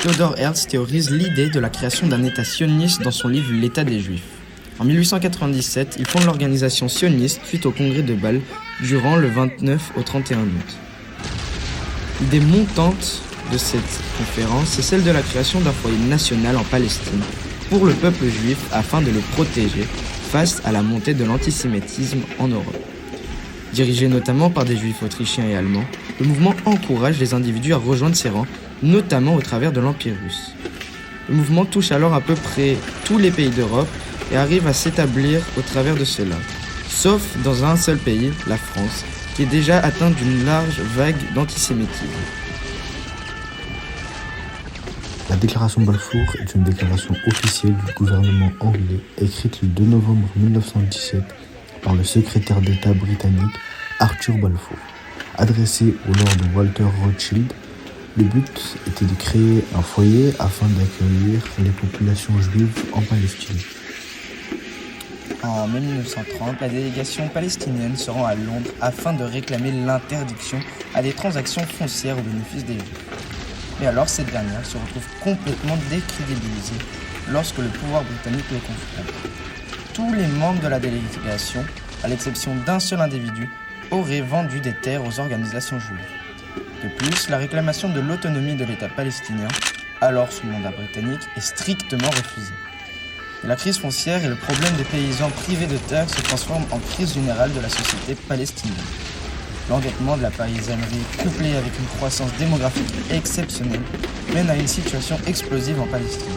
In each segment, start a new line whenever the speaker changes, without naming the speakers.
Theodor Herzl théorise l'idée de la création d'un État sioniste dans son livre L'État des Juifs. En 1897, il fonde l'organisation sioniste suite au congrès de Bâle durant le 29 au 31 août. L'idée montante de cette conférence est celle de la création d'un foyer national en Palestine pour le peuple juif afin de le protéger face à la montée de l'antisémitisme en Europe. Dirigé notamment par des juifs autrichiens et allemands, le mouvement encourage les individus à rejoindre ses rangs, notamment au travers de l'Empire russe. Le mouvement touche alors à peu près tous les pays d'Europe et arrive à s'établir au travers de cela, sauf dans un seul pays, la France, qui est déjà atteint d'une large vague d'antisémitisme.
La déclaration Balfour est une déclaration officielle du gouvernement anglais, écrite le 2 novembre 1917 par le secrétaire d'État britannique Arthur Balfour, adressée au Lord Walter Rothschild. Le but était de créer un foyer afin d'accueillir les populations juives en Palestine.
En mai 1930, la délégation palestinienne se rend à Londres afin de réclamer l'interdiction à des transactions foncières au bénéfice des Juifs. Mais alors, cette dernière se retrouve complètement décrédibilisée lorsque le pouvoir britannique les confronte. Tous les membres de la délégation, à l'exception d'un seul individu, auraient vendu des terres aux organisations juives. De plus, la réclamation de l'autonomie de l'État palestinien, alors sous mandat britannique, est strictement refusée. Et la crise foncière et le problème des paysans privés de terre se transforment en crise générale de la société palestinienne. L'endettement de la paysannerie, couplé avec une croissance démographique exceptionnelle, mène à une situation explosive en Palestine.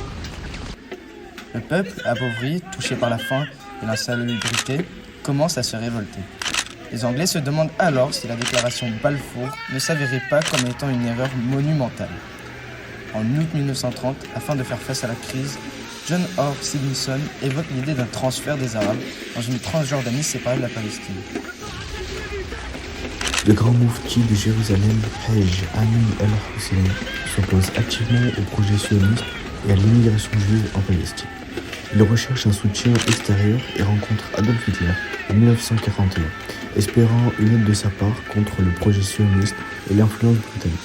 Le peuple, appauvri, touché par la faim et l'insalubrité, commence à se révolter. Les Anglais se demandent alors si la déclaration Balfour ne s'avérait pas comme étant une erreur monumentale. En août 1930, afin de faire face à la crise, John Orr Stevenson évoque l'idée d'un transfert des Arabes dans une Transjordanie séparée de la Palestine.
Le grand moufti de Jérusalem, Haj Amin al-Hussein, s'oppose activement au projet sioniste et à l'immigration juive en Palestine. Il recherche un soutien extérieur et rencontre Adolf Hitler en 1941, espérant une aide de sa part contre le projet sioniste et l'influence britannique.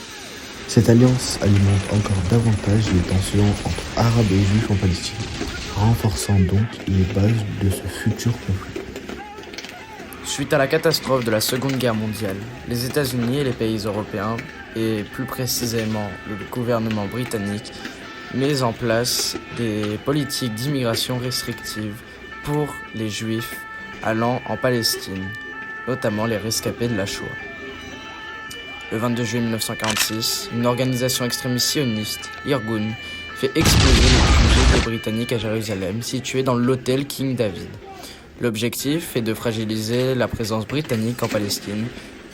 Cette alliance alimente encore davantage les tensions entre Arabes et Juifs en Palestine, renforçant donc les bases de ce futur conflit.
Suite à la catastrophe de la Seconde Guerre mondiale, les États-Unis et les pays européens, et plus précisément le gouvernement britannique, mettent en place des politiques d'immigration restrictives pour les Juifs allant en Palestine, notamment les rescapés de la Shoah. Le 22 juillet 1946, une organisation extrémiste sioniste, l'Irgun, fait exploser le QG des Britanniques à Jérusalem, situé dans l'hôtel King David. L'objectif est de fragiliser la présence britannique en Palestine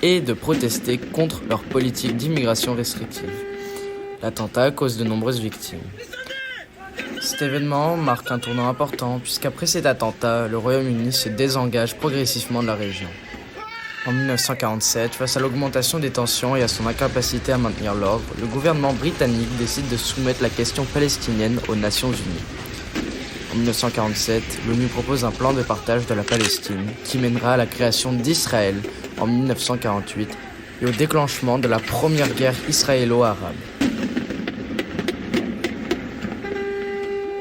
et de protester contre leur politique d'immigration restrictive. L'attentat cause de nombreuses victimes. Cet événement marque un tournant important puisqu'après cet attentat, le Royaume-Uni se désengage progressivement de la région. En 1947, face à l'augmentation des tensions et à son incapacité à maintenir l'ordre, le gouvernement britannique décide de soumettre la question palestinienne aux Nations Unies. En 1947, l'ONU propose un plan de partage de la Palestine qui mènera à la création d'Israël en 1948 et au déclenchement de la première guerre israélo-arabe.